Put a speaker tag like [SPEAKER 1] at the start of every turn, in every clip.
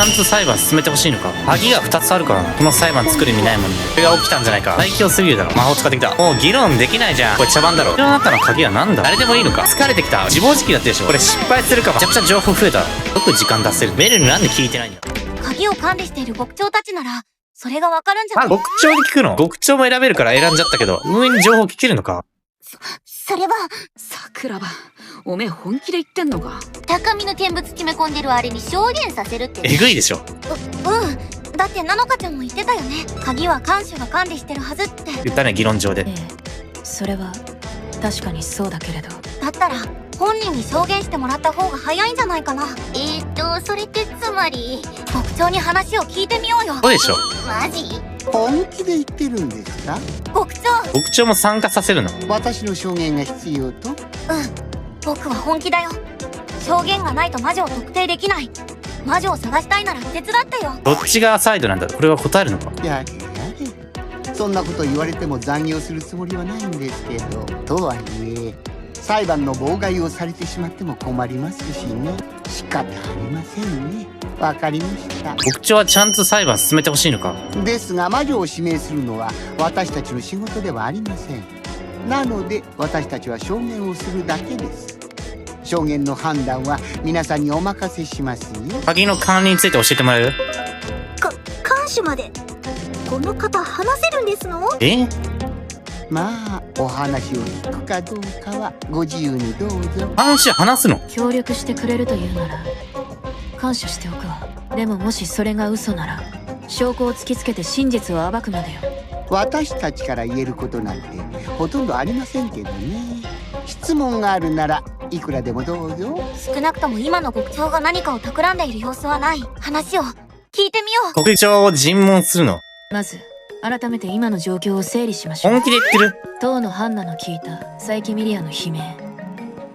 [SPEAKER 1] ちゃんと裁判進めてほしいのか。鍵が2つあるからな。この裁判作る意味ないもんね。これが起きたんじゃないか。最強すぎるだろ。魔法使ってきた。もう議論できないじゃん。これ茶番だろ。世の中の鍵はなんだ。誰でもいいのか。疲れてきた。自暴自棄だってでしょ。これ失敗するかも。めちゃくちゃ情報増えた。よく時間出せる。メルになんで聞いてないんだ。
[SPEAKER 2] 鍵を管理している極長たちならそれがわかるんじゃない？
[SPEAKER 1] 極長に聞くの？極長も選べるから選んじゃったけど、運営に情報聞けるのか？
[SPEAKER 2] それは
[SPEAKER 3] 桜庭、おめえ本気で言ってんのか？
[SPEAKER 2] 高みの見物決め込んでるあれに証言させるって。
[SPEAKER 1] えぐいでしょ。
[SPEAKER 2] うん。だってなのかちゃんも言ってたよね。鍵は看守が管理してるはずって。
[SPEAKER 1] 言ったね、議論上で。
[SPEAKER 3] それは確かにそうだけれど。
[SPEAKER 2] だったら本人に証言してもらった方が早いんじゃないかな。それってつまり極長に話を聞いてみようよ。
[SPEAKER 1] そうでしょ。
[SPEAKER 2] マジ？
[SPEAKER 4] 本気で言ってるんですか？
[SPEAKER 2] 極長。
[SPEAKER 1] 極長も参加させるの？
[SPEAKER 4] 私の証言が必要と？
[SPEAKER 2] 僕は本気だよ。証言がないと魔女を特定できない。魔女を探したいなら手伝ってよ。
[SPEAKER 1] どっちがサイドなんだ。これは答えるのか？
[SPEAKER 4] やれやれ。そんなこと言われても残業するつもりはないんですけど、とはいえ裁判の妨害をされてしまっても困りますしね。仕方ありませんね。わかりました。
[SPEAKER 1] 極長はちゃんと裁判進めてほしいのか？
[SPEAKER 4] ですが魔女を指名するのは私たちの仕事ではありません。なので私たちは証言をするだけです。証言の判断は皆さんにお任せしますよ。
[SPEAKER 1] 鍵の管理について教えてもらえる？
[SPEAKER 2] 看守までこの方話せるんですの？
[SPEAKER 4] まあお話を聞くかどうかはご自由にどうぞ。
[SPEAKER 1] 話すの？
[SPEAKER 3] 協力してくれるというなら感謝しておくわ。でももしそれが嘘なら証拠を突きつけて真実を暴くまでよ。
[SPEAKER 4] 私たちから言えることなんてほとんどありませんけどね。質問があるならいくらでもどうぞ。
[SPEAKER 2] 少なくとも今の極長が何かを企んでいる様子はない。話を聞いてみよう。
[SPEAKER 1] 極長を尋問するの？
[SPEAKER 3] まず改めて今の状況を整理しましょう。
[SPEAKER 1] 本気で言ってる？
[SPEAKER 3] 当のハンナの聞いた佐伯ミリアの悲鳴。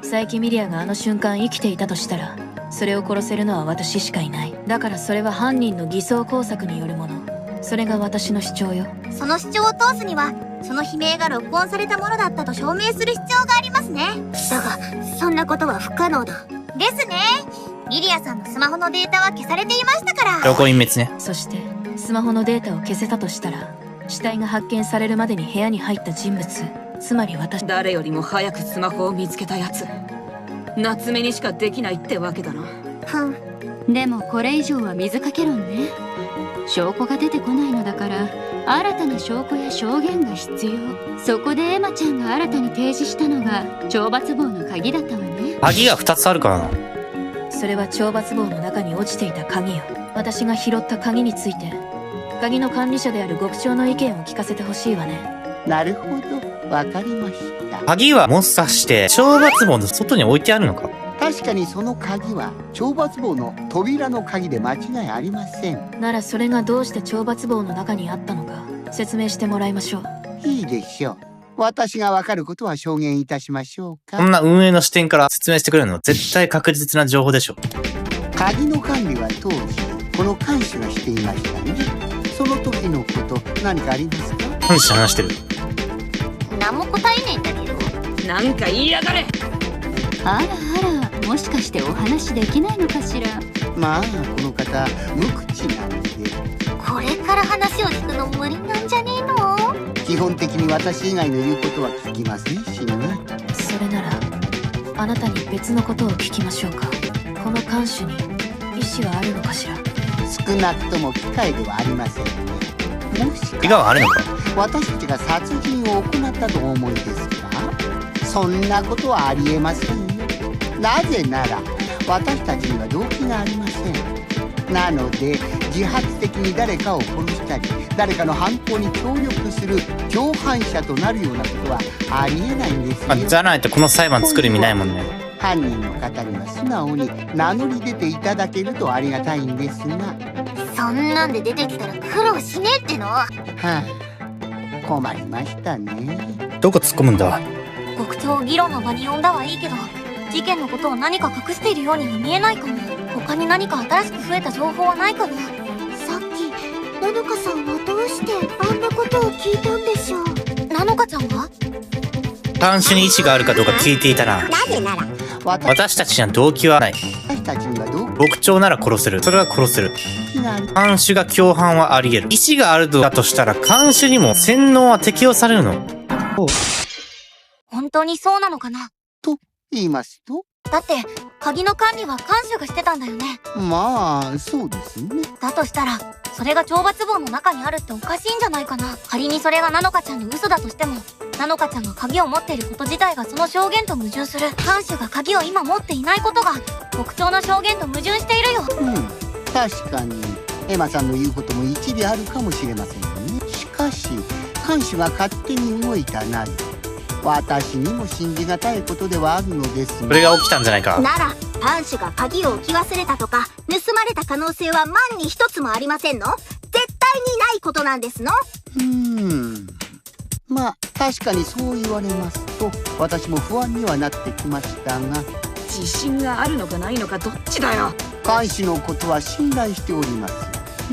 [SPEAKER 3] 佐伯ミリアがあの瞬間生きていたとしたらそれを殺せるのは私しかいない。だからそれは犯人の偽装工作によるもの。それが私の主張よ。
[SPEAKER 2] その主張を通すにはその悲鳴が録音されたものだったと証明する必要がありますね。だがそんなことは不可能だ。ですね。ミリアさんのスマホのデータは消されていましたから。
[SPEAKER 1] 証拠隠滅ね。
[SPEAKER 3] そしてスマホのデータを消せたとしたら死体が発見されるまでに部屋に入った人物、つまり私。誰よりも早くスマホを見つけたやつ。夏目にしかできないってわけだな。
[SPEAKER 5] でもこれ以上は水かけ論ね。証拠が出てこないのだから新たな証拠や証言が必要。そこでエマちゃんが新たに提示したのが懲罰棒の鍵だったわね。
[SPEAKER 1] 鍵が2つあるからな。
[SPEAKER 3] それは懲罰棒の中に落ちていた鍵よ。私が拾った鍵について鍵の管理者である極長の意見を聞かせてほしいわね。
[SPEAKER 4] なるほど、わかりました。
[SPEAKER 1] 鍵はもしかして懲罰棒の外に置いてあるのか？
[SPEAKER 4] 確かにその鍵は懲罰棒の扉の鍵で間違いありません。
[SPEAKER 3] ならそれがどうして懲罰棒の中にあったのか説明してもらいましょう。
[SPEAKER 4] いいでしょう。私がわかることは証言いたしましょうか。
[SPEAKER 1] こんな運営の視点から説明してくれるの絶対確実な情報でしょ。
[SPEAKER 4] 鍵の管理は当時この看守がしていましたね。その時のこと何かありますか？
[SPEAKER 1] 何して話してる？
[SPEAKER 2] 何も答えねえんだけど。
[SPEAKER 3] なんか言いやがれ。
[SPEAKER 5] あらあら、もしかしてお話できないのかしら。
[SPEAKER 4] まあこの方無口なので
[SPEAKER 2] これから話を聞くの無理なんじゃねえの？
[SPEAKER 4] 基本的に私以外の言うことは聞きませんしね。
[SPEAKER 3] それならあなたに別のことを聞きましょうか。この看守に意思はあるのかしら。
[SPEAKER 4] 少なくとも機械ではありませんね。もし
[SPEAKER 1] 怪我はあるのか？
[SPEAKER 4] 私たちが殺人を行ったとお思いですか？そんなことはありえませんよ。なぜなら私たちには動機がありません。なので自発的に誰かを殺したり誰かの犯行に協力する共犯者となるようなことはありえないんですよ。
[SPEAKER 1] じゃないとこの裁判作る意味ないもんね。
[SPEAKER 4] 犯人の方には素直に名乗り出ていただけるとありがたいんですが。
[SPEAKER 2] そんなんで出てきたら苦労しねえっての。
[SPEAKER 4] はあ、困りましたね。
[SPEAKER 1] どこ突っ込むんだ？
[SPEAKER 2] 極長を議論の場に呼んだはいいけど事件のことを何か隠しているようには見えないかも。他に何か新しく増えた情報はないかな。さっきなのかさんはどうしてあんなことを聞いたんでしょう。なのかちゃんが
[SPEAKER 1] 看守に意思があるかどうか聞いていたら、
[SPEAKER 2] なぜなら
[SPEAKER 1] 私たちには動機はない。
[SPEAKER 4] 私たちには動
[SPEAKER 1] 牧長なら殺せる。それは殺せる。看守が共犯はあり得る。意志があるだとしたら、看守にも洗脳は適用されるの？
[SPEAKER 2] 本当にそうなのかな？
[SPEAKER 4] と言いますと？
[SPEAKER 2] だって、鍵の管理は看守がしてたんだよね。
[SPEAKER 4] まあ、そうですね。
[SPEAKER 2] だとしたら、それが懲罰棒の中にあるっておかしいんじゃないかな。仮にそれがナノカちゃんの嘘だとしても、ナノカちゃんが鍵を持っていること自体がその証言と矛盾する。看守が鍵を今持っていないことが、牧長の証言と矛盾しているよ。
[SPEAKER 4] 確かに、エマさんの言うことも一理あるかもしれませんね。しかし、看守が勝手に動いたなり、私にも信じがたいことではあるのですが。
[SPEAKER 1] それが起きたんじゃないか。
[SPEAKER 6] なら、看守が鍵を置き忘れたとか、盗まれた可能性は万に一つもありませんの？絶対にないことなんですの？
[SPEAKER 4] まあ、確かにそう言われますと、私も不安にはなってきましたが。
[SPEAKER 7] 自信があるのかないのかどっちだよ。
[SPEAKER 4] 看守のことは信頼しております。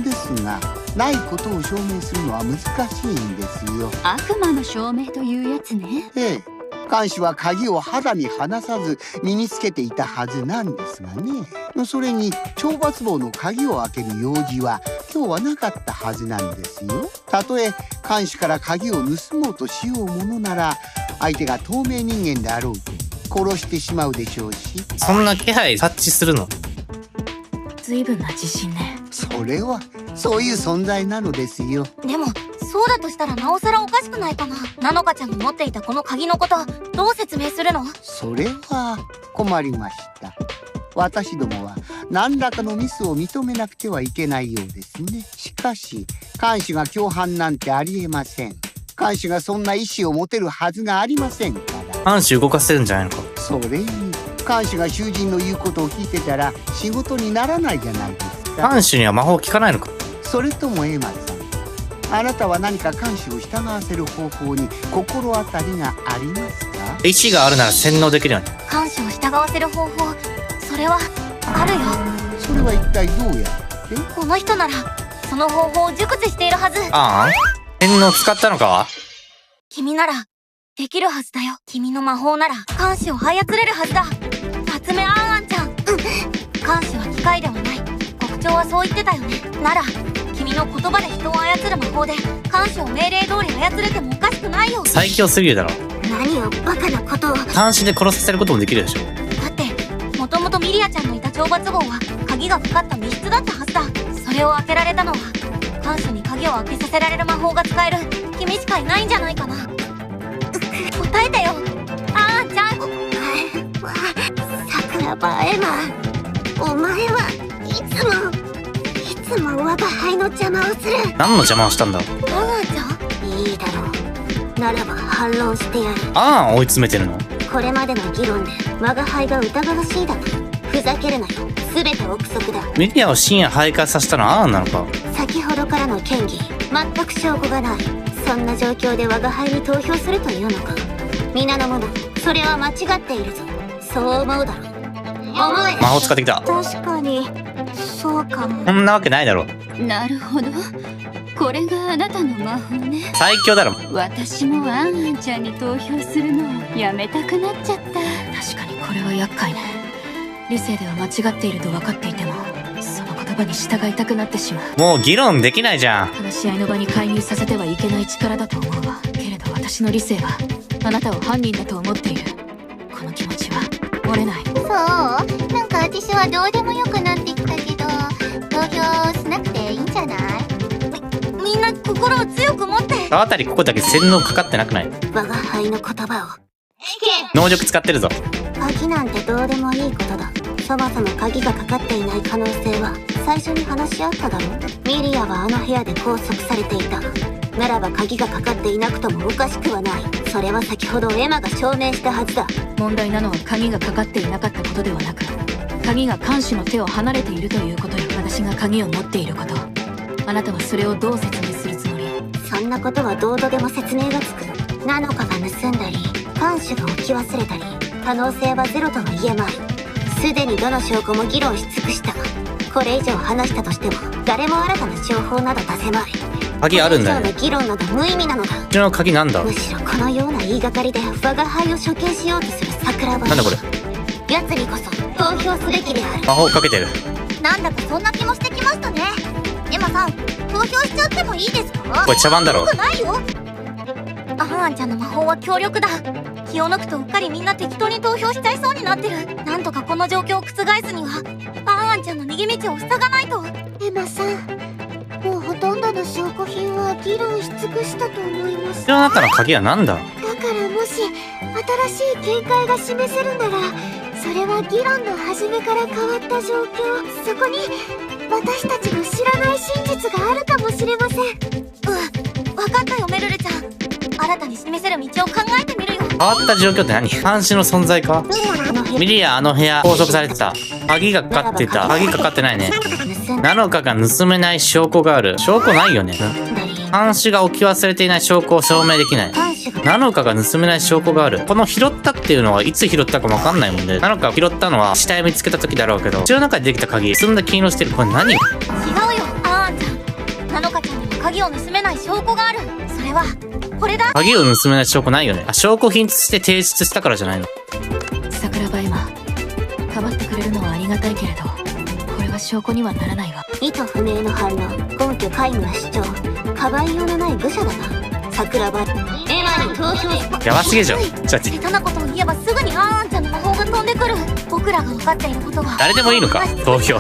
[SPEAKER 4] ですが、ないことを証明するのは難しいんですよ。
[SPEAKER 5] 悪魔の証明というやつね。
[SPEAKER 4] ええ。看守は鍵を肌身離さず身につけていたはずなんですがね。それに懲罰棒の鍵を開ける用事は今日はなかったはずなんですよ。たとえ看守から鍵を盗もうとしようものなら、相手が透明人間であろうと殺してしまうでしょうし。
[SPEAKER 1] そんな気配察知するの？
[SPEAKER 3] 随分な自信ね。
[SPEAKER 4] それはそういう存在なのですよ。
[SPEAKER 2] でも、そうだとしたらなおさらおかしくないかな。ナノカちゃんが持っていたこの鍵のこと、どう説明するの？
[SPEAKER 4] それは困りました。私どもは何らかのミスを認めなくてはいけないようですね。しかし、看守が共犯なんてありえません。看守がそんな意志を持てるはずがありませんから。
[SPEAKER 1] 看守動かせるんじゃないのか。
[SPEAKER 4] それに、看守が囚人の言うことを聞いてたら仕事にならないじゃないですか。
[SPEAKER 1] 看守には魔法効かないのか。
[SPEAKER 4] それともエマさん、あなたは何か看守を従わせる方法に心当たりがありますか？
[SPEAKER 1] 意志があるなら洗脳できるよね。
[SPEAKER 2] 看守を従わせる方法、それはあるよ。
[SPEAKER 4] それは一体どうやって？
[SPEAKER 2] この人ならその方法を熟知しているはず。
[SPEAKER 1] ああ、洗脳使ったのか？
[SPEAKER 2] 君ならできるはずだよ。君の魔法なら看守を操れるはずだ。夏目あんあんちゃん。看守は機械ではない。国長はそう言ってたよね。なら君の言葉で人を操る魔法で看守を命令通り操れてもおかしくないよ。
[SPEAKER 1] 最強すぎるだろ。
[SPEAKER 6] 何をバカなことを。
[SPEAKER 1] 監視で殺させることもできるでしょ。
[SPEAKER 2] だってもともとミリアちゃんのいた懲罰棒は鍵がかかった密室だったはずだ。それを開けられたのは看守に鍵を開けさせられる魔法が使える君しかいないんじゃないかな。答えてよ、あーちゃん。
[SPEAKER 6] 桜庭エマ、お前はいつも我が輩の邪魔をする。
[SPEAKER 1] 何の邪魔をしたんだ。
[SPEAKER 2] あーちゃん、
[SPEAKER 6] いいだろう。ならば反論してやる。
[SPEAKER 1] ああ、追い詰めてるの。
[SPEAKER 6] これまでの議論で我が輩が疑わしいだと。ふざけるなよ。全て憶測だ。
[SPEAKER 1] ミリアを深夜徘徊させたのはアーンなのか。
[SPEAKER 6] 先ほどからの嫌疑、全く証拠がない。そんな状況で我が輩に投票するというのか。皆の者、それは間違っているぞ。そう思うだろう。思え。
[SPEAKER 1] 魔法使ってきた。
[SPEAKER 6] 確かにそうかも。
[SPEAKER 1] こんなわけないだろ。
[SPEAKER 5] なるほど。これがあなたの魔法ね。
[SPEAKER 1] 最強だろ。
[SPEAKER 5] 私もあんあんちゃんに投票するのをやめたくなっちゃった。
[SPEAKER 3] 確かにこれは厄介ね。理性では間違っていると分かっていても、その言葉に従いたくなってしまう。
[SPEAKER 1] もう議論できないじゃん。
[SPEAKER 3] 話し合いの場に介入させてはいけない力だと思うわ。けれど私の理性はあなたを犯人だと思っている。この気持ちは折れない。
[SPEAKER 6] そう、なんか私はどうでもよくなってきたけど、投票しなくていいんじゃない？
[SPEAKER 2] みんな心を強く持って。
[SPEAKER 1] あたりここだけ洗脳かかってなくない？
[SPEAKER 6] 我が輩の言葉を聞け。
[SPEAKER 1] 能力使ってるぞ。
[SPEAKER 6] 鍵なんてどうでもいいことだ。そもそも鍵がかかっていない可能性は最初に話し合っただろう。ミリアはあの部屋で拘束されていた。ならば鍵がかかっていなくともおかしくはない。それは先ほどエマが証明したはずだ。
[SPEAKER 3] 問題なのは鍵がかかっていなかったことではなく、鍵が看守の手を離れているということよ。私が鍵を持っていること、あなたはそれをどう説明するつもり？
[SPEAKER 6] そんなことはどうとでも説明がつく。ナノカが盗んだり、看守が置き忘れたり、可能性はゼロとは言えまい。すでにどの証拠も議論し尽くしたが、これ以上話したとしても誰も新たな情報など出せまい。
[SPEAKER 1] 鍵あるんだよ。
[SPEAKER 6] これ以上の議論など無意味なのだ。
[SPEAKER 1] うちの鍵なんだ。
[SPEAKER 6] むしろこのような言いがかりで我が輩を処刑しようとする桜庭。
[SPEAKER 1] なんだこれ。
[SPEAKER 6] 奴にこそ投票すべきである。
[SPEAKER 1] 魔法かけてる。
[SPEAKER 2] なんだかそんな気もしてきましたね。エマさん、投票しちゃってもいいですか？
[SPEAKER 1] これ茶番だろ。
[SPEAKER 2] よくないよ。アンアンちゃんの魔法は強力だ。気を抜くとうっかりみんな適当に投票しちゃいそうになってる。なんとかこの状況を覆すにはアンアンちゃんの逃げ道を塞がないと。
[SPEAKER 6] エマさん、もうほとんどの証拠品は議論し尽くしたと思います。
[SPEAKER 1] 口の中の鍵はなんだ？
[SPEAKER 6] だからもし新しい見解が示せるなら、それは議論の初めから変わった状況。そこに私たちの知らない真実があるかもしれません。
[SPEAKER 2] わかったよメルルちゃん。新たに示せる道を考えてみるよ。
[SPEAKER 1] 変わった状況って何？監視の存在か？ミリア、あの部屋拘束されてた。鍵がかかってた。鍵かかってないね。ナノカが盗めない証拠がある。証拠ないよね。監視が置き忘れていない証拠を証明できない。ナノカが盗めない証拠がある。この拾ったっていうのはいつ拾ったかもわかんないもんで、ナノカを拾ったのは死体を見つけた時だろうけど、口の中でできた鍵、積んだ金色してる。これ何？
[SPEAKER 2] 違うよアンアンちゃん。ナノカちゃんにも鍵を盗めない証拠がある。それはこれだ。
[SPEAKER 1] 鍵を盗めない証拠ないよね。あ、証拠品として提出したからじゃないの。
[SPEAKER 3] 桜庭エマ、かばってくれるのはありがたいけれど、これは証拠にはならないわ。
[SPEAKER 6] 意図不明の反応、根拠皆無な主張、かばいようのない愚者だな。桜庭、エマに投票。
[SPEAKER 1] やばすぎでしょ。ちょっと待って。
[SPEAKER 2] 下手なことを言えばすぐにアンアンちゃんの魔法が飛んでくる。僕らが分かっていることは
[SPEAKER 1] 誰でもいいのか投票。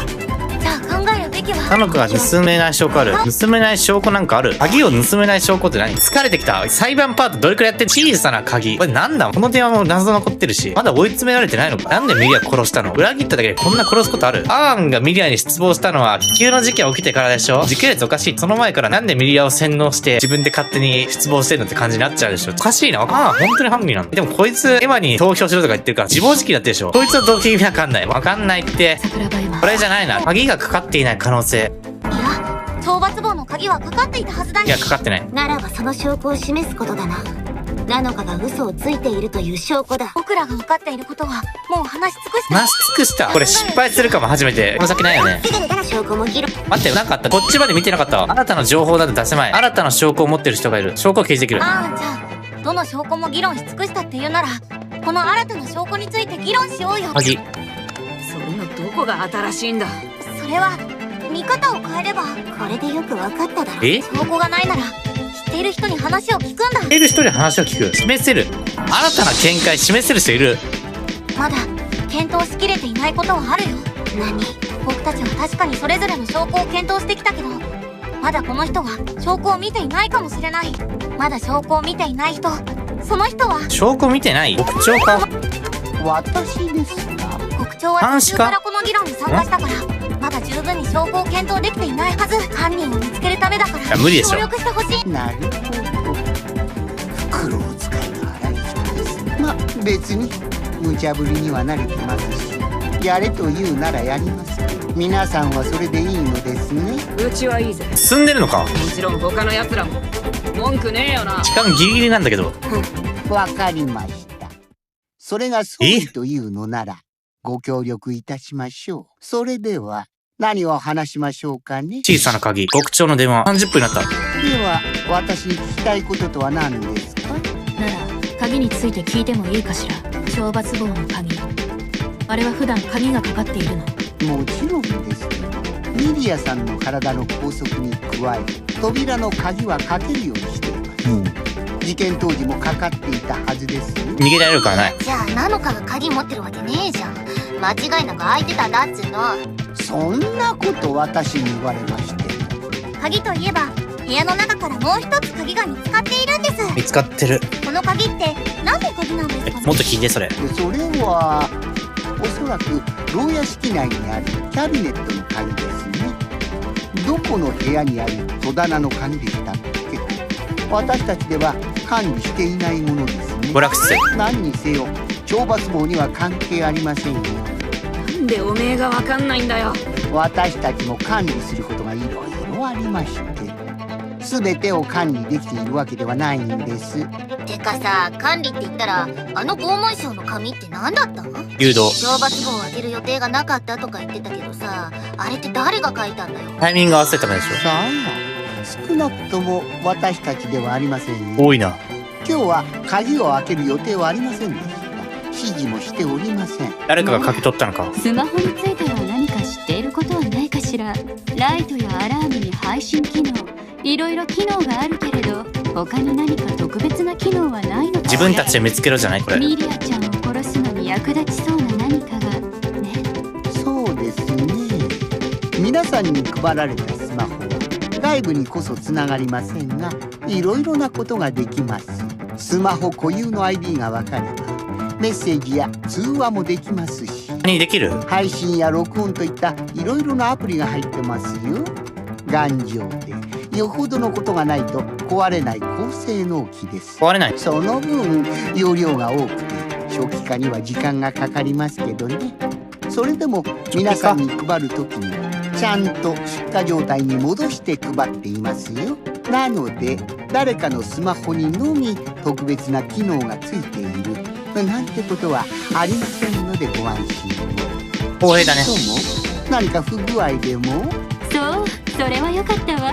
[SPEAKER 2] じゃあ考えるべきは
[SPEAKER 1] ナノカが盗めない証拠ある。盗めない証拠なんかある。鍵を盗めない証拠って何？疲れてきた。裁判パートどれくらいやってん？小さな鍵。これなんだ？この電話も謎残ってるし、まだ追い詰められてないのか？なんでミリア殺したの？裏切っただけでこんな殺すことある？アーンがミリアに失望したのは気球の事件起きてからでしょ？時系列おかしい。その前からなんでミリアを洗脳して自分で勝手に失望してんのって感じになっちゃうでしょ？おかしいな。ああ、本当にハングリーなの？でもこいつエマに投票しろとか言ってるから自暴自棄だってでしょ？こいつは動機意味わかんない。わかんないって。
[SPEAKER 3] 桜庭エマ、
[SPEAKER 1] これじゃないな。鍵がかかっていない可能性。
[SPEAKER 2] いや、懲罰棒の鍵はかかっていたはずだよ。
[SPEAKER 1] いや、かかってない。
[SPEAKER 6] ならばその証拠を示すことだな。ナノカが嘘をついているという証拠だ。
[SPEAKER 2] 僕らが分かっていることはもう話し尽くした。
[SPEAKER 1] 話し尽くした。これ失敗するかも初めて。この先ないよね。
[SPEAKER 6] 証拠も議論。
[SPEAKER 1] 待って、なんかあった。こっちまで見てなかったわ。新たな情報だって出せまい。新たな証拠を持ってる人がいる。証拠を掲示できる。
[SPEAKER 2] アーンちゃん、どの証拠も議論し尽くしたっていうなら、この新たな証拠について議論しようよ。
[SPEAKER 1] 鍵。
[SPEAKER 7] それのどこが新しいんだ？
[SPEAKER 2] それは見方を変えれば。
[SPEAKER 6] これでよくわかっただろ。
[SPEAKER 1] え？
[SPEAKER 2] 証拠がないなら知っている人に話を聞くんだ。
[SPEAKER 1] 知っている人に話を聞く。示せる。新たな見解示せる人いる。
[SPEAKER 2] まだ検討しきれていないことはあるよ。
[SPEAKER 6] 何？
[SPEAKER 2] 僕たちは確かにそれぞれの証拠を検討してきたけど、まだこの人は証拠を見ていないかもしれない。まだ証拠を見ていない人、その人は
[SPEAKER 1] 証拠見てない？国長か？
[SPEAKER 4] 私ですが、
[SPEAKER 2] 国長は途中からこの議論に参加したから、まだ十分に証拠を検討できていないはず。犯人を見つけるためだから
[SPEAKER 1] いや無理でしょ
[SPEAKER 2] 協力してほしい。
[SPEAKER 4] なるほど。袋使いの荒い人です。ま、別に無茶ぶりには慣れてますし、やれと言うならやります。皆さんはそれでいいのですね。
[SPEAKER 7] うちはいいぜ。
[SPEAKER 1] 進んでるのか？
[SPEAKER 7] もちろん他の奴らも文句ねえよな。
[SPEAKER 1] 時間ギリギリなんだけど。
[SPEAKER 4] わかりました。それが総理というのならご協力いたしましょう。それでは何を話しましょうかね。
[SPEAKER 1] 小さな鍵。国長の電話。30分になった。
[SPEAKER 4] では私に聞きたいこととは何ですか？
[SPEAKER 3] なら鍵について聞いてもいいかしら。懲罰棒の鍵、あれは普段鍵がかかっているの？
[SPEAKER 4] もちろんですけど、ミリアさんの体の拘束に加え扉の鍵はかけるようにしています。事件当時もかかっていたはずですよ。
[SPEAKER 1] 逃げられるからない。
[SPEAKER 6] じゃあナノカが鍵持ってるわけねえじゃん。間違いなく開いてたんだっつうの。
[SPEAKER 4] そんなこと私に言われましても。
[SPEAKER 2] 鍵といえば部屋の中からもう一つ鍵が見つかっているんです。
[SPEAKER 1] 見つかってる。
[SPEAKER 2] この鍵って何の鍵なんですかね？
[SPEAKER 1] もっと聞いてそれ。
[SPEAKER 4] それはおそらく牢屋敷内にあるキャビネットの鍵ですね。どこの部屋にある戸棚の鍵でしたっけ？私たちでは管理していないものですね。
[SPEAKER 1] 娯楽室。
[SPEAKER 4] 何にせよ懲罰棒には関係ありませんよ。
[SPEAKER 7] なんでおめえがわかんないんだよ。
[SPEAKER 4] 私たちも管理することがいろいろありまして、全てを管理できているわけではないんです。
[SPEAKER 6] てかさ、管理って言ったらあの拷問省の紙って何だったの？
[SPEAKER 1] 誘導。
[SPEAKER 6] 懲罰棒を開ける予定がなかったとか言ってたけどさ、あれって誰が書いたんだよ。
[SPEAKER 1] タイミング合わせるためでし
[SPEAKER 4] さあ、少なくとも私たちではありませんよ。
[SPEAKER 1] ょ。多いな。
[SPEAKER 4] 今日は鍵を開ける予定はありませんでした。指示もしておりません。
[SPEAKER 1] 誰かが書き取ったのか。
[SPEAKER 5] スマホについては何か知っていることはないかしら。ライトやアラームに配信機能、いろいろ機能があるけれど、他に何か特別な機能はないのか。
[SPEAKER 1] 自分たちで見つけろじゃないこれ。
[SPEAKER 5] ミリアちゃんを殺すのに役立ちそうな何かがね。
[SPEAKER 4] そうですね。皆さんに配られたスマホは外部にこそつながりませんが、いろいろなことができます。スマホ固有の ID が分かればメッセージや通話もできますし、
[SPEAKER 1] 何できる？
[SPEAKER 4] 配信や録音といったいろいろなアプリが入ってますよ。頑丈でよほどのことがないと壊れない高性能機です。
[SPEAKER 1] 壊れない。
[SPEAKER 4] その分容量が多くて初期化には時間がかかりますけどね。それでも皆さんに配るときにちゃんと出荷状態に戻して配っていますよ。なので誰かのスマホにのみ特別な機能がついているなんてことはありませんのでご安心を。
[SPEAKER 1] 公平だね。
[SPEAKER 4] とも何か不具合でも？
[SPEAKER 5] そう、それはよかったわ。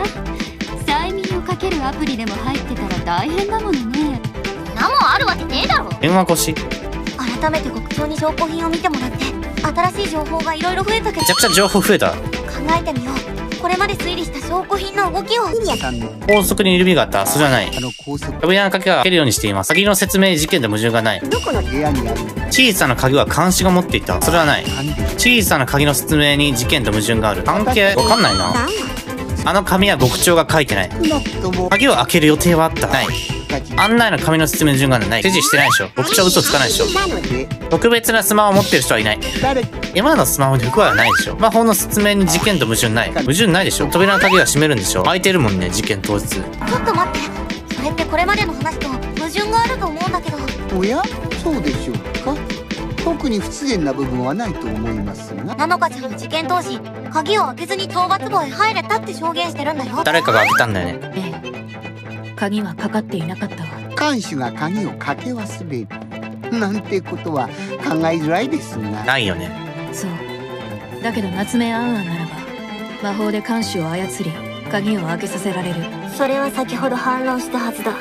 [SPEAKER 5] 催眠をかけるアプリでも入ってたら大変だものね。
[SPEAKER 2] なもあるわけねえだろ。
[SPEAKER 1] 電話越し。
[SPEAKER 2] 改めて国長に証拠品を見てもらって新しい情報がいろいろ増えたけど、
[SPEAKER 1] めちゃくちゃ情報増えた。
[SPEAKER 2] 考えてみよう。これまで推理した証拠品の動きを。
[SPEAKER 4] さんの
[SPEAKER 1] 高速に緩みがあった。それはない。
[SPEAKER 4] 高速
[SPEAKER 1] 扉の鍵は開けるようにしています。鍵の説明事件で矛盾がない。
[SPEAKER 4] どこの部屋にあるの
[SPEAKER 1] 小さな鍵は監視が持っていた。それはない。小さな鍵の説明に事件と矛盾がある。関係わかんないな。あの紙は極長が書いてない。
[SPEAKER 4] 少なくとも
[SPEAKER 1] 鍵を開ける予定はあった。ない。案内の紙の説明の順がない。指示してないでしょ。極長嘘つかないでしょ。
[SPEAKER 4] なので
[SPEAKER 1] 特別なスマホを持ってる人はいない。
[SPEAKER 4] 誰
[SPEAKER 1] 今のスマホに不具合はないでしょ。魔法の説明に事件と矛盾ない。矛盾ないでしょ。扉の鍵は閉めるんでしょ。開いてるもんね、事件当日。
[SPEAKER 2] ちょっと待って。それってこれまでの話と矛盾があると思うんだけど。
[SPEAKER 4] おやそうでしょうか。特に不自然な部分はないと思いますが、
[SPEAKER 2] なのかちゃんは事件当時鍵を開けずに討伐壕へ入れたって証言してるんだよ。
[SPEAKER 1] 誰かが開けたんだよね。
[SPEAKER 3] ええ、鍵はかかっていなかったわ。
[SPEAKER 4] 看守が鍵をかけ忘れるなんてことは考えづらいですが、
[SPEAKER 1] ないよね。
[SPEAKER 3] そうだけど夏目アンアンならば魔法で看守を操り鍵を開けさせられる。
[SPEAKER 6] それは先ほど反論したはずだ。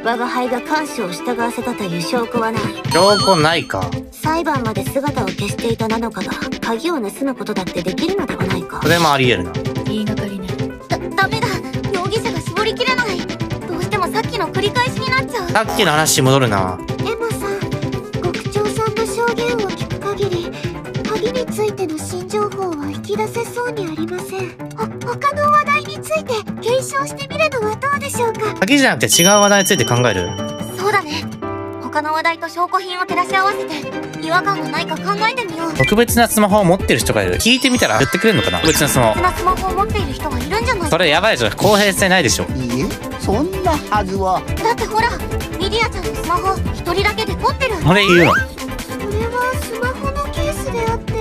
[SPEAKER 6] 我が輩が看守を従わせたという証拠はない。
[SPEAKER 1] 証拠ないか。
[SPEAKER 6] 裁判まで姿を消していたなのかが鍵を盗むことだってできるのではないか。
[SPEAKER 1] それもあり得るな。
[SPEAKER 3] 言いがかりね。
[SPEAKER 2] ダメだ。容疑者が絞りきれない。どうしてもさっきの繰り返しになっちゃう。
[SPEAKER 1] さっきの話戻るな。
[SPEAKER 6] エマさん、極長さんの証言を聞く限り鍵についての新情報は引き出せそうにありません。他の話題について検証してみるのはどうでしょうか。
[SPEAKER 1] 鍵じゃなくて違う話題について考える。
[SPEAKER 2] そうだね。他の話題と証拠品を照らし合わせて違和感がないか考えてみよう。
[SPEAKER 1] 特別なスマホを持ってる人がいる。聞いてみたら言ってくれるのかな。特別なスマホ。
[SPEAKER 2] 特別なスマホを持っている人がいるんじゃない？
[SPEAKER 1] それやばいでしょ。公平性ないでしょ。
[SPEAKER 4] いいえそんなはずは。
[SPEAKER 2] だってほら、ミリアちゃんのスマホ一人だけで撮ってる。
[SPEAKER 1] これ言うの。
[SPEAKER 6] それはスマホのケースであって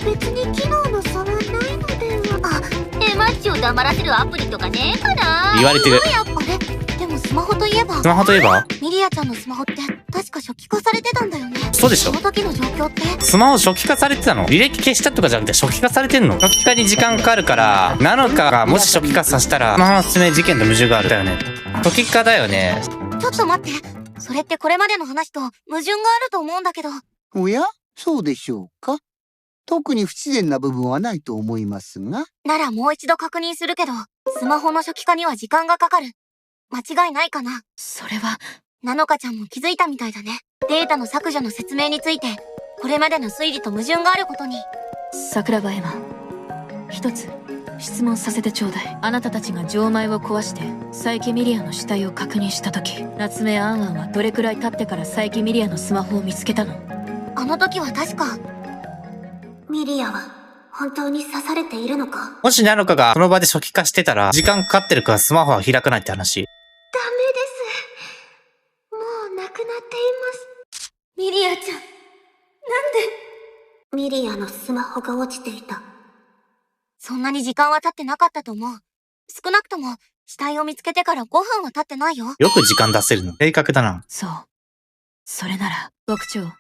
[SPEAKER 6] 別に機能の差はないのでは。
[SPEAKER 2] エマッチを黙らせるアプリとかねえかな。
[SPEAKER 1] 言われてる。
[SPEAKER 2] あれでもスマホといえば
[SPEAKER 1] スマホといえば
[SPEAKER 2] ミリアちゃんのスマホって確か初期化されてたんだよね。
[SPEAKER 1] そうでしょ。
[SPEAKER 2] その時の状況って
[SPEAKER 1] スマホ初期化されてたの？履歴消したとかじゃなくて初期化されてんの？初期化に時間かかるからなのかがもし初期化させたらスマホの説明事件と矛盾があるだよね。初期化だよね。
[SPEAKER 2] ちょっと待って。それってこれまでの話と矛盾があると思うんだけど。
[SPEAKER 4] おやそうでしょうか。特に不自然な部分はないと思いますが。
[SPEAKER 2] ならもう一度確認するけど、スマホの初期化には時間がかかる。間違いないかな。
[SPEAKER 3] それは
[SPEAKER 2] なのかちゃんも気づいたみたいだね。データの削除の説明について、これまでの推理と矛盾があることに。
[SPEAKER 3] 桜庭エマ、一つ質問させてちょうだい。あなたたちが錠前を壊して佐伯ミリアの死体を確認した時、夏目アンアンはどれくらい経ってから佐伯ミリアのスマホを見つけたの？
[SPEAKER 2] あの時は確か、
[SPEAKER 6] ミリアは本当に刺されているのか。
[SPEAKER 1] もしなのかがその場で初期化してたら時間かかってるからスマホは開かないって話。
[SPEAKER 6] ダメです。もう亡くなっています。
[SPEAKER 2] ミリアちゃん、なんで？
[SPEAKER 6] ミリアのスマホが落ちていた。
[SPEAKER 2] そんなに時間は経ってなかったと思う。少なくとも、死体を見つけてから5分は経ってないよ。
[SPEAKER 1] よく時間出せるの。正確だな。
[SPEAKER 3] そう。それなら牧長、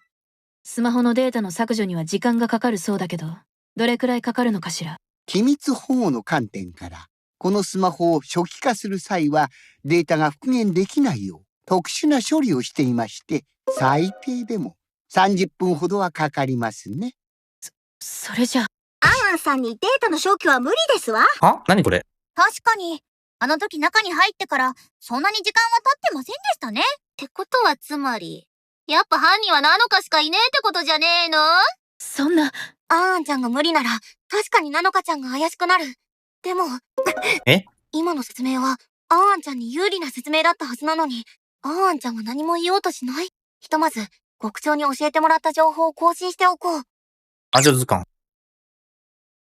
[SPEAKER 3] スマホのデータの削除には時間がかかるそうだけど、どれくらいかかるのかしら？
[SPEAKER 4] 機密保護の観点からこのスマホを初期化する際はデータが復元できないよう特殊な処理をしていまして、最低でも30分ほどはかかりますね。
[SPEAKER 3] それじゃ
[SPEAKER 6] アンアンさんにデータの消去は無理ですわ。
[SPEAKER 1] は何これ。
[SPEAKER 2] 確かに、あの時中に入ってから、そんなに時間は経ってませんでしたね。
[SPEAKER 6] ってことはつまり、やっぱ犯人はナノカしかいねえってことじゃねえの？
[SPEAKER 3] そんな。
[SPEAKER 2] アンアンちゃんが無理なら、確かにナノカちゃんが怪しくなる。でも、今の説明は、アンアンちゃんに有利な説明だったはずなのに、アンアンちゃんは何も言おうとしない。ひとまず、極長に教えてもらった情報を更新しておこう。
[SPEAKER 1] アジョ図鑑。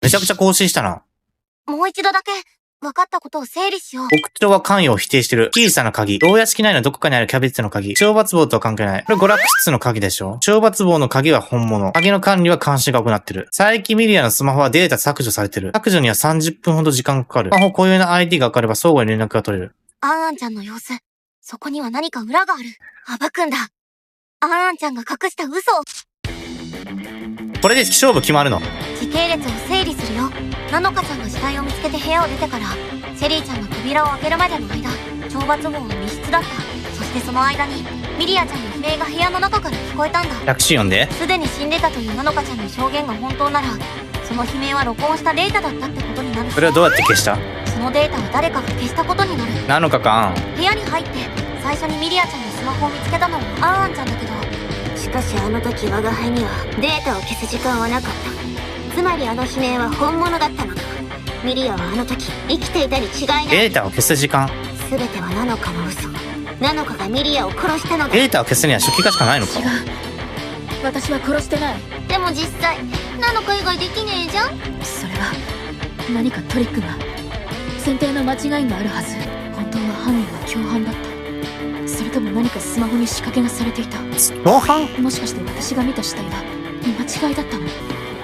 [SPEAKER 1] めちゃくちゃ更新したな。
[SPEAKER 2] もう一度だけ、分かったことを整理しよう。
[SPEAKER 1] 極長は関与を否定してる。小さな鍵。牢屋敷内のどこかにあるキャベツの鍵。懲罰棒とは関係ない。これ娯楽室の鍵でしょ。懲罰棒の鍵は本物。鍵の管理は監視が行ってる。佐伯ミリアのスマホはデータ削除されてる。削除には30分ほど時間かかる。スマホ固有の ID が分かれば相互に連絡が取れる。
[SPEAKER 2] アンアンちゃんの様子。そこには何か裏がある。暴くんだ。アンアンちゃんが隠した嘘を。
[SPEAKER 1] これで勝負決まるの。
[SPEAKER 2] 時系列を整理するよ。ナノカちゃんが死体を見つけて部屋を出てから、シェリーちゃんが扉を開けるまでの間、懲罰棒は密室だった。そしてその間に、ミリアちゃんの悲鳴が部屋の中から聞こえたんだ。
[SPEAKER 1] 100シーンで。
[SPEAKER 2] すでに死んでたというナノカちゃんの証言が本当なら、その悲鳴は録音したデータだったってことになる。
[SPEAKER 1] それはどうやって消した？
[SPEAKER 2] そのデータは誰かが消したことになる。
[SPEAKER 1] なのかか。
[SPEAKER 2] 部屋に入って、最初にミリアちゃんのスマホを見つけたのはアンアンちゃんだけど、
[SPEAKER 6] しかしあの時我が輩にはデータを消す時間はなかった。つまりあの悲鳴は本物だったのだ。ミリアはあの時生きていたに違いない。
[SPEAKER 1] データを消す時間。
[SPEAKER 6] 全てはナノカの嘘。ナノカがミリアを殺したのだ。
[SPEAKER 1] データを消すには初期化しかないのか。
[SPEAKER 3] 違う。私は殺してない。
[SPEAKER 6] でも実際ナノカ以外できねえじゃん。
[SPEAKER 3] それは何かトリックが、選定の間違いがあるはず。本当は犯人は共犯だった。それとも何かスマホに仕掛けがされていた。
[SPEAKER 1] 共犯？
[SPEAKER 3] もしかして私が見た死体は見間違いだったの？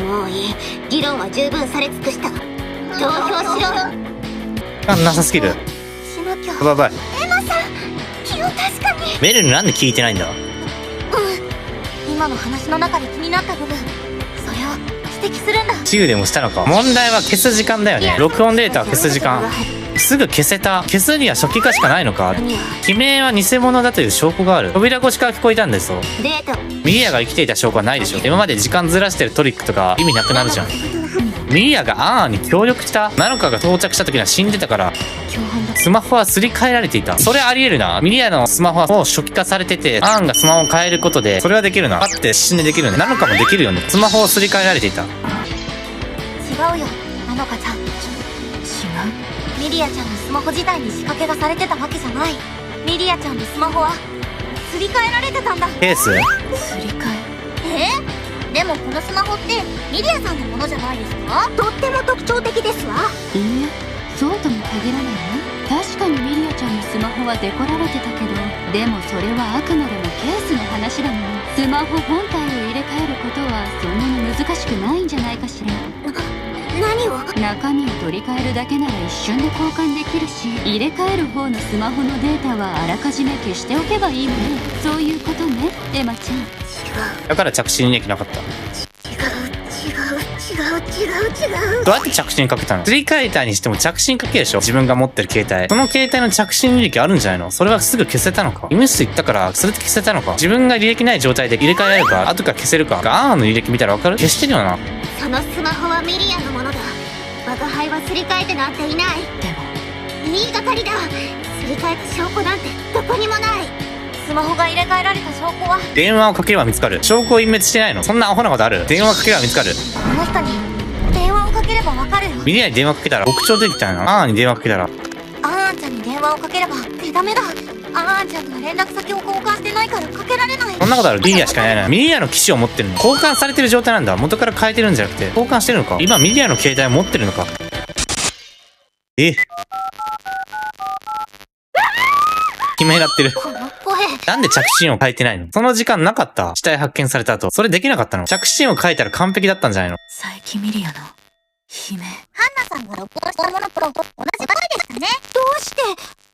[SPEAKER 6] もういい。議論は十分され尽くした。投票しろ。
[SPEAKER 1] なさすぎる。
[SPEAKER 2] しなきゃ。
[SPEAKER 1] バイバイ。
[SPEAKER 2] エマさん、気を確かに。
[SPEAKER 1] メルルなんで聞いてないんだ？
[SPEAKER 2] 今の話の中で気になった部分、それを指摘するんだ。
[SPEAKER 1] 治癒でもしたのか。問題は消す時間だよね。録音データを消す時間。すぐ消せた。消すには初期化しかないのか。悲鳴は偽物だという証拠がある。扉越しから聞こえたんですよ。
[SPEAKER 6] データ。
[SPEAKER 1] ミリアが生きていた証拠はないでしょ。今まで時間ずらしてるトリックとか意味なくなるじゃん。ミリアがアーンに協力した。ナノカが到着した時には死んでたから。
[SPEAKER 3] 共犯だ。
[SPEAKER 1] スマホはすり替えられていた。それあり得るな。ミリアのスマホはもう初期化されてて、アーンがスマホを変えることで、それはできるな。パッて死んでできるね。ナノカもできるよね。スマホをすり替えられていた。
[SPEAKER 2] 違うよ、ナノカちゃん。
[SPEAKER 3] 違う。
[SPEAKER 2] ミリアちゃんのスマホ自体に仕掛けがされてたわけじゃない。ミリアちゃんのスマホはすり替えられてたんだ。
[SPEAKER 1] ケース？
[SPEAKER 3] すり替え。
[SPEAKER 2] でもこのスマホってミリアさんのものじゃないですか？
[SPEAKER 6] とっても特徴的ですわ。
[SPEAKER 5] いいえ、そうとも限らないわ。確かにミリアちゃんのスマホはデコられてたけど、でもそれはあくまでもケースの話だもん。スマホ本体を入れ替えることはそんなに難しくないんじゃないかしら。
[SPEAKER 6] 何を？
[SPEAKER 5] 中身を取り替えるだけなら一瞬で交換できるし、入れ替える方のスマホのデータはあらかじめ消しておけばいいのね。そういうことね、エマちゃん。
[SPEAKER 1] だから着信履歴なかった。
[SPEAKER 6] 違う。
[SPEAKER 1] どうやって着信かけたの？すり替えたにしても着信かけるでしょ。自分が持ってる携帯。その携帯の着信履歴あるんじゃないの？それはすぐ消せたのか？医務室行ったからそれで消せたのか？自分が履歴ない状態で入れ替えられるか？後から消せるか？アーンの履歴見たらわかる？消してるよな。
[SPEAKER 6] そのスマホはミリアのものだ。我が輩はすり替えてなんていない。
[SPEAKER 3] でも
[SPEAKER 6] 言いがかりだ。すり替えた証拠なんてどこにもない。
[SPEAKER 2] スマホが入れ替えられた証拠は
[SPEAKER 1] 電話をかければ見つかる。証拠を隠滅してないの？そんなアホなことある？電話かければ見つかる。
[SPEAKER 2] この人に電話をかければわかるよ。
[SPEAKER 1] ミリアに電話かけたら極長出てきたよな。アーンに電話かけたら
[SPEAKER 2] アーンちゃんに電話をかければダメだ。アーンちゃんとは連絡先を交換してないからかけられない。
[SPEAKER 1] そんなことある？ミリアしかいないな。ミリアの機種を持ってるの。交換されてる状態なんだ。元から変えてるんじゃなくて交換してるのか？今ミリアの携帯を持ってるのか？決めらってる。
[SPEAKER 6] この声。
[SPEAKER 1] なんで着信を変えてないの？その時間なかった？死体発見された後。それできなかったの？着信を変えたら完璧だったんじゃないの？
[SPEAKER 3] 佐伯ミリアの悲鳴。
[SPEAKER 2] ハンナさんが録音したものと同じ場合でしたね。
[SPEAKER 6] どうして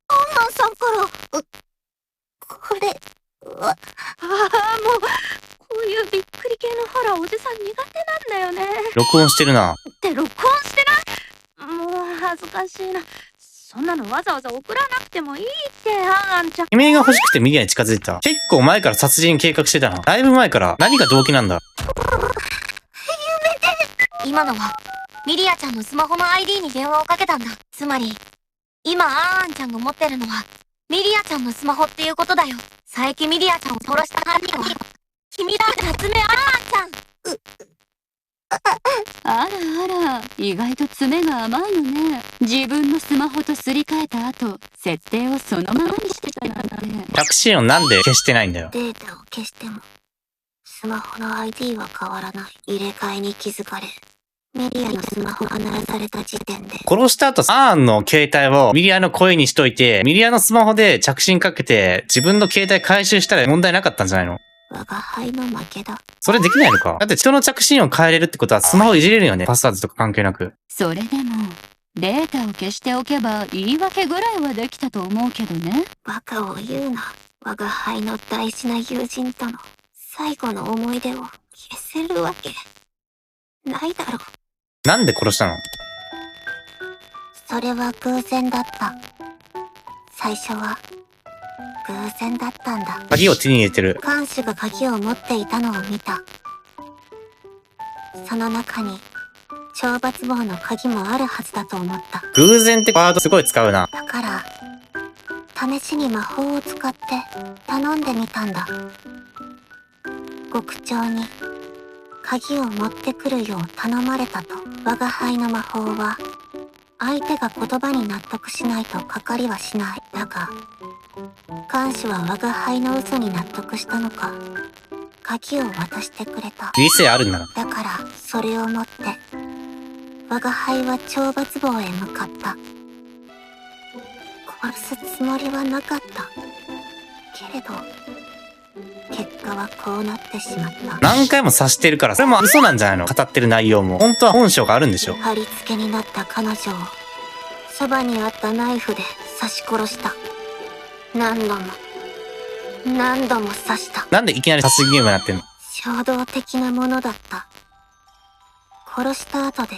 [SPEAKER 6] アンナさんからこれは。
[SPEAKER 5] ああ、もうこういうびっくり系のホラーおじさん苦手なんだよね。
[SPEAKER 1] 録音してるな。
[SPEAKER 5] って録音してない？もう恥ずかしいな。そんなのわざわざ送らなくてもいいって。
[SPEAKER 2] してあんちゃん。
[SPEAKER 1] 悲鳴が欲しくてミリアに近づいた。結構前から殺人計画してたな。だいぶ前から。何が動機なんだ？
[SPEAKER 2] 今のは、ミリアちゃんのスマホの ID に電話をかけたんだ。つまり、今あんちゃんが持ってるのは、ミリアちゃんのスマホっていうことだよ。佐伯ミリアちゃんを殺した犯人は、君だ、夏目あんちゃん。
[SPEAKER 5] あらあら、意外と爪が甘いのね。自分のスマホとすり替えた後、設定をそのままにしてたなんて。
[SPEAKER 1] 着信音なんで消してないんだよ。
[SPEAKER 6] データを消しても、スマホの ID は変わらない。入れ替えに気づかれ、ミリアのスマホが鳴らされた時点で、
[SPEAKER 1] 殺した後、アーンの携帯をミリアの声にしといて、ミリアのスマホで着信かけて、自分の携帯回収したら問題なかったんじゃないの？
[SPEAKER 6] 我が輩の負けだ。
[SPEAKER 1] それできないのか？だって人の着信音変えれるってことはスマホいじれるよね。パスワードとか関係なく。
[SPEAKER 5] それでも、データを消しておけば言い訳ぐらいはできたと思うけどね。
[SPEAKER 6] バカを言うな。我が輩の大事な友人との最後の思い出を消せるわけないだろう。
[SPEAKER 1] なんで殺したの？
[SPEAKER 6] それは偶然だった。最初は偶然だったんだ。
[SPEAKER 1] 鍵を手に入れてる。
[SPEAKER 6] 看守が鍵を持っていたのを見た。その中に懲罰棒の鍵もあるはずだと思った。
[SPEAKER 1] 偶然ってワードすごい使うな。
[SPEAKER 6] だから試しに魔法を使って頼んでみたんだ。獄長に鍵を持ってくるよう頼まれたと。我が輩の魔法は相手が言葉に納得しないとかかりはしない。だが看守は我が輩の嘘に納得したのか、鍵を渡してくれた。
[SPEAKER 1] 理性あるんだな。
[SPEAKER 6] だからそれを持って我が輩は懲罰房へ向かった。殺すつもりはなかったけれど、結果はこうなってしまった。
[SPEAKER 1] 何回も刺してるから、それも嘘なんじゃないの？語ってる内容も。本当は本性があるんでしょ？
[SPEAKER 6] 貼り付けになった彼女をそばにあったナイフで刺し殺した。何度も刺した。
[SPEAKER 1] なんでいきなり殺人ゲームになってんの？
[SPEAKER 6] 衝動的なものだった。殺した後で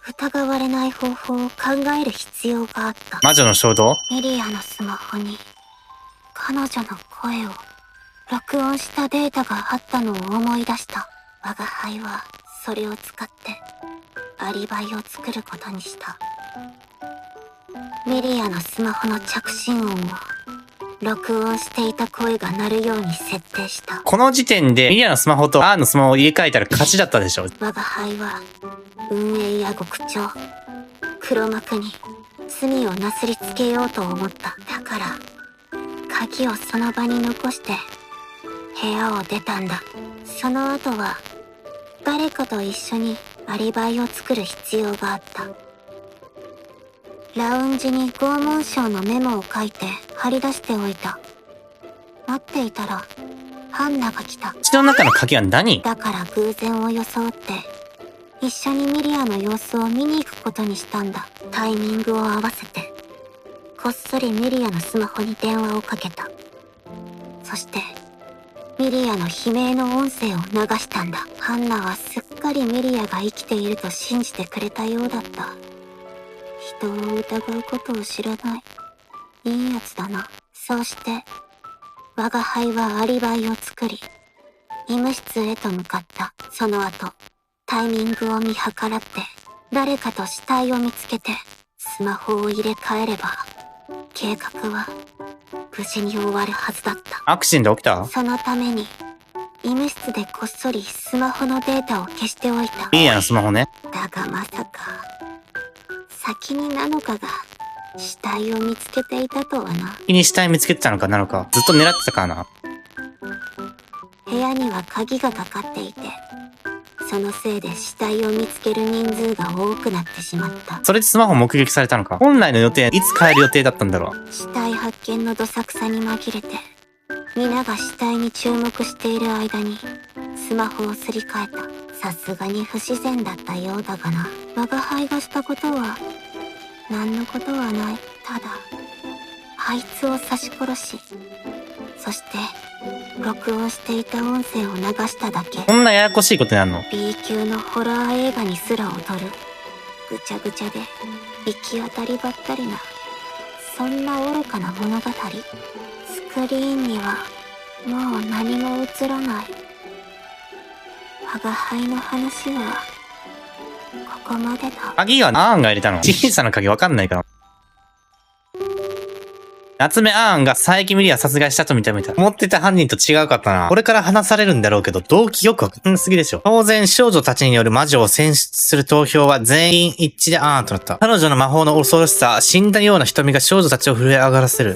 [SPEAKER 6] 疑われない方法を考える必要があった。
[SPEAKER 1] 魔女の衝動？
[SPEAKER 6] ミリアのスマホに彼女の声を録音したデータがあったのを思い出した。我が輩はそれを使ってアリバイを作ることにした。ミリアのスマホの着信音を録音していた声が鳴るように設定した。
[SPEAKER 1] この時点でミリアのスマホとアーンのスマホを入れ替えたら勝ちだったでしょ？
[SPEAKER 6] 我が輩は運営や獄長、黒幕に罪をなすりつけようと思った。だから鍵をその場に残して部屋を出たんだ。その後は誰かと一緒にアリバイを作る必要があった。ラウンジに拷問章のメモを書いて貼り出しておいた。待っていたらハンナが来た。
[SPEAKER 1] 口の中の鍵は何？
[SPEAKER 6] だから偶然を装って一緒にミリアの様子を見に行くことにしたんだ。タイミングを合わせてこっそりミリアのスマホに電話をかけた。そしてミリアの悲鳴の音声を流したんだ。ハンナはすっかりミリアが生きていると信じてくれたようだった。人を疑うことを知らないいいやつだな。そうして我が輩はアリバイを作り医務室へと向かった。その後タイミングを見計らって誰かと死体を見つけてスマホを入れ替えれば計画は無事に終わるはずだった。
[SPEAKER 1] アクシデント起きた？
[SPEAKER 6] そのために医務室でこっそりスマホのデータを消しておいた。
[SPEAKER 1] ミリアのスマホね。
[SPEAKER 6] だがまさか先になのかが死体を見つけていたとはな。
[SPEAKER 1] 先に死体見つけてたのかなのか、ずっと狙ってたからな。
[SPEAKER 6] 部屋には鍵がかかっていて、そのせいで死体を見つける人数が多くなってしまった。
[SPEAKER 1] それでスマホ目撃されたのか。本来の予定、いつ帰る予定だったんだろう。
[SPEAKER 6] 死体発見のどさくさに紛れて皆が死体に注目している間にスマホをすり替えた。さすがに不自然だったようだがな。我が輩がしたことは何のことはない。ただあいつを刺し殺し、そして録音していた音声を流しただけ。
[SPEAKER 1] こんなややこしいことになるの？
[SPEAKER 6] B 級のホラー映画にすら劣るぐちゃぐちゃで行き当たりばったりなそんな愚かな物語。スクリーンにはもう何も映らない。我が輩の話はここまでだ。
[SPEAKER 1] 鍵はアーンが入れたの。小さな鍵わかんないから。夏目アーンが佐伯ミリア殺害したと認めた。思ってた犯人と違うかったな。これから話されるんだろうけど、動機よくわかんすぎでしょ。当然、少女たちによる魔女を選出する投票は全員一致でアーンとなった。彼女の魔法の恐ろしさ、死んだような瞳が少女たちを震え上がらせる。